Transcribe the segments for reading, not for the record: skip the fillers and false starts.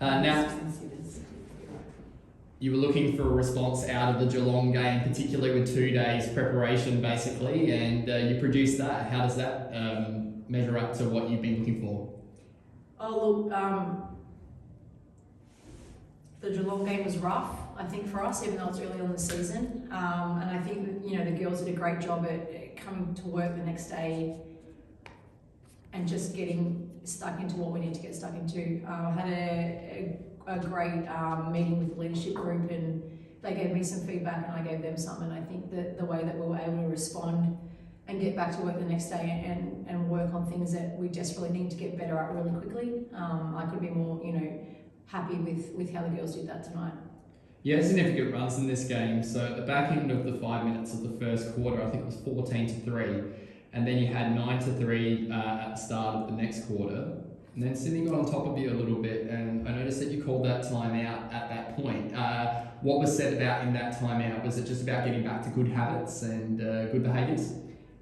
Now, you were looking for a response out of the Geelong game, particularly with 2 days preparation, basically, and you produced that. How does that measure up to what you've been looking for? Oh, look, the Geelong game was rough, I think, for us, even though it's early on in the season. And I think, the girls did a great job at coming to work the next day and just getting stuck into what we need to get stuck into. I had a great meeting with the leadership group, and they gave me some feedback and I gave them some, and I think that the way that we were able to respond and get back to work the next day and work on things that we desperately need to get better at really quickly, I could be more, happy with how the girls did that tonight. Yeah, significant runs in this game. So at the back end of the 5 minutes of the first quarter, I think it was 14-3, and then you had 9-3 at the start of the next quarter. And then Sydney got on top of you a little bit, and I noticed that you called that timeout at that point. What was said about in that timeout? Was it just about getting back to good habits and good behaviours?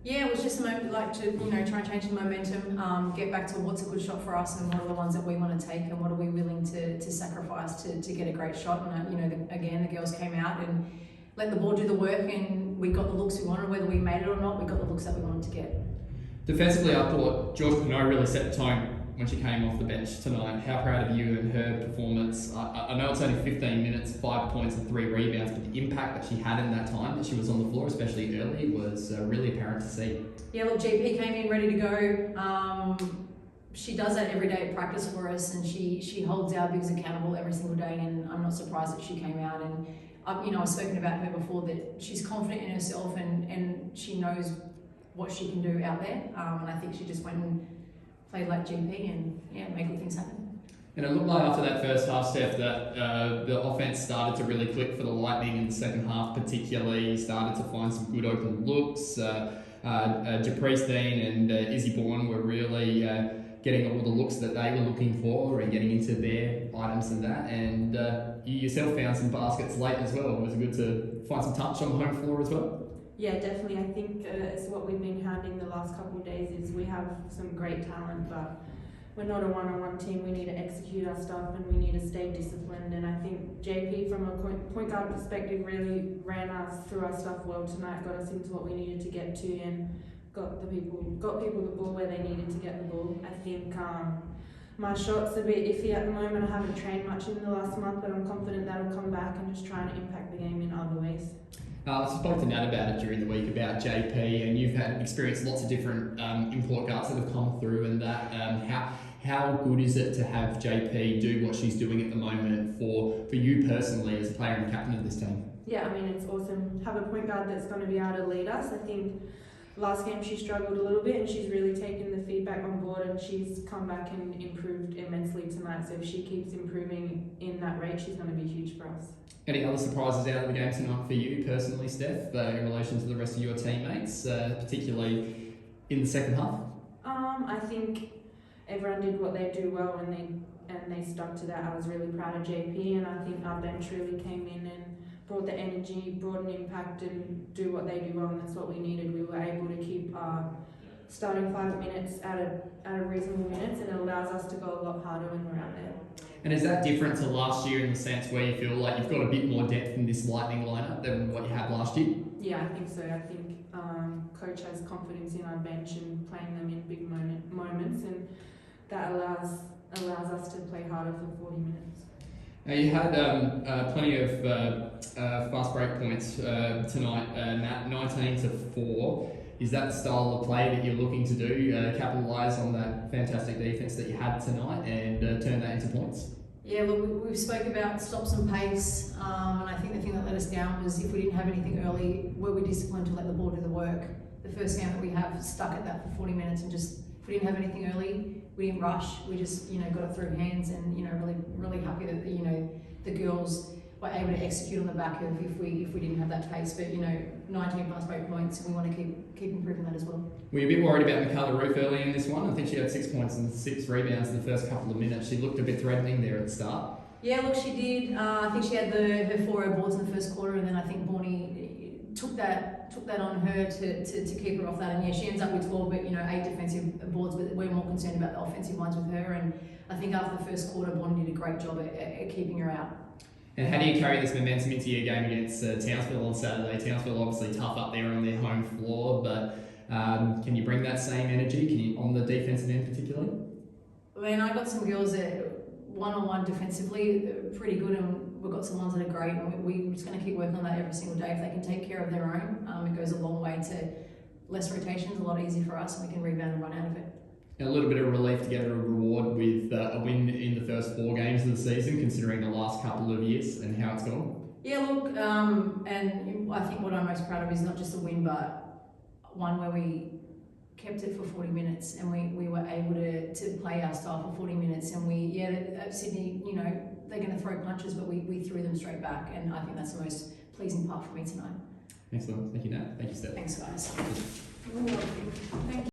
Yeah, it was just a moment to try and change the momentum, get back to what's a good shot for us and what are the ones that we want to take and what are we willing to sacrifice to get a great shot. And again, the girls came out and let the ball do the work, and we got the looks we wanted. Whether we made it or not, we got the looks that we wanted to get. Defensively, I thought George Pinot really set the tone when she came off the bench tonight. How proud of you and her performance. I know it's only 15 minutes, 5 points and 3 rebounds, but the impact that she had in that time that she was on the floor, especially early, was really apparent to see. Yeah, look, GP came in ready to go. She does that every day at practice for us, and she holds our bigs accountable every single day, and I'm not surprised that she came out. And I've spoken about her before, that she's confident in herself and she knows what she can do out there. And I think she just went and played like GP and made good things happen. And it looked like after that first half, Steph, that the offense started to really click for the Lightning in the second half, particularly started to find some good open looks. Japrice Dean and Izzy Bourne were really getting all the looks that they were looking for and getting into their items and that. And you yourself found some baskets late as well. Was it good to find some touch on the home floor as well? Yeah, definitely. I think it's what we've been hounding the last couple of days is we have some great talent, but we're not a one-on-one team. We need to execute our stuff and we need to stay disciplined. And I think JP, from a point guard perspective, really ran us through our stuff well tonight, got us into what we needed to get to, and got people the ball where they needed to get the ball. I think my shot's a bit iffy at the moment. I haven't trained much in the last month, but I'm confident that'll come back and just trying to impact the game in other ways. I spoke to Nat about it during the week about JP, and you've had experienced lots of different import guards that have come through, and that how good is it to have JP do what she's doing at the moment for you personally as a player and captain of this team? Yeah, I mean, it's awesome. Have a point guard that's going to be able to lead us. I think last game she struggled a little bit, and she's really taken the feedback on board, and she's come back and improved immensely tonight. So if she keeps improving in that rate, she's going to be huge for us. Any other surprises out of the game tonight for you personally, Steph, in relation to the rest of your teammates, particularly in the second half? I think everyone did what they do well, and they stuck to that. I was really proud of JP, and I think our bench really came in and brought the energy, brought an impact, and do what they do well, and that's what we needed. We were able to keep starting 5 minutes at a reasonable minutes, and it allows us to go a lot harder when we're out there. And is that different to last year in the sense where you feel like you've got a bit more depth in this Lightning lineup than what you had last year? Yeah, I think so. I think coach has confidence in our bench and playing them in big moments, and that allows us to play harder for 40 minutes. Now you had plenty of fast break points tonight, Nat, 19-4. Is that the style of play that you're looking to do, capitalise on that fantastic defence that you had tonight and turn that into points? Yeah, look, we've spoke about stops and pace, and I think the thing that let us down was if we didn't have anything early, were we disciplined to let the ball do the work? The first game that we have stuck at that for 40 minutes, and just if we didn't have anything early, we didn't rush. We just got it through hands, and really happy that the girls were able to execute on the back of if we didn't have that pace. But 19 plus break points, and we want to keep improving that as well. Were you a bit worried about Michaela Roof early in this one? I think she had 6 points and 6 rebounds in the first couple of minutes. She looked a bit threatening there at the start. Yeah, look, she did. I think she had her 4 boards in the first quarter, and then I think Bornie took that took that on her to keep her off that. And yeah, she ends up with 12, but 8 defensive boards. But we're more concerned about the offensive ones with her. And I think after the first quarter, Bonnie did a great job at keeping her out. And how do you carry this momentum into your game against Townsville on Saturday? Townsville obviously tough up there on their home floor, but can you bring that same energy on the defensive end particularly? When I got some girls that one-on-one defensively, pretty good, and we've got some ones that are great, and we're just going to keep working on that every single day. If they can take care of their own, it goes a long way to less rotations, a lot easier for us, and we can rebound and run out of it. And a little bit of relief to get a reward with a win in the first 4 games of the season, considering the last couple of years and how it's gone. Yeah, look, and I think what I'm most proud of is not just a win, but one where we kept it for 40 minutes and we were able to play our style for 40 minutes. And at Sydney, they're going to throw punches, but we threw them straight back. And I think that's the most pleasing part for me tonight. Excellent. Thank you, Nat. Thank you, Steph. Thanks, guys. Thank you.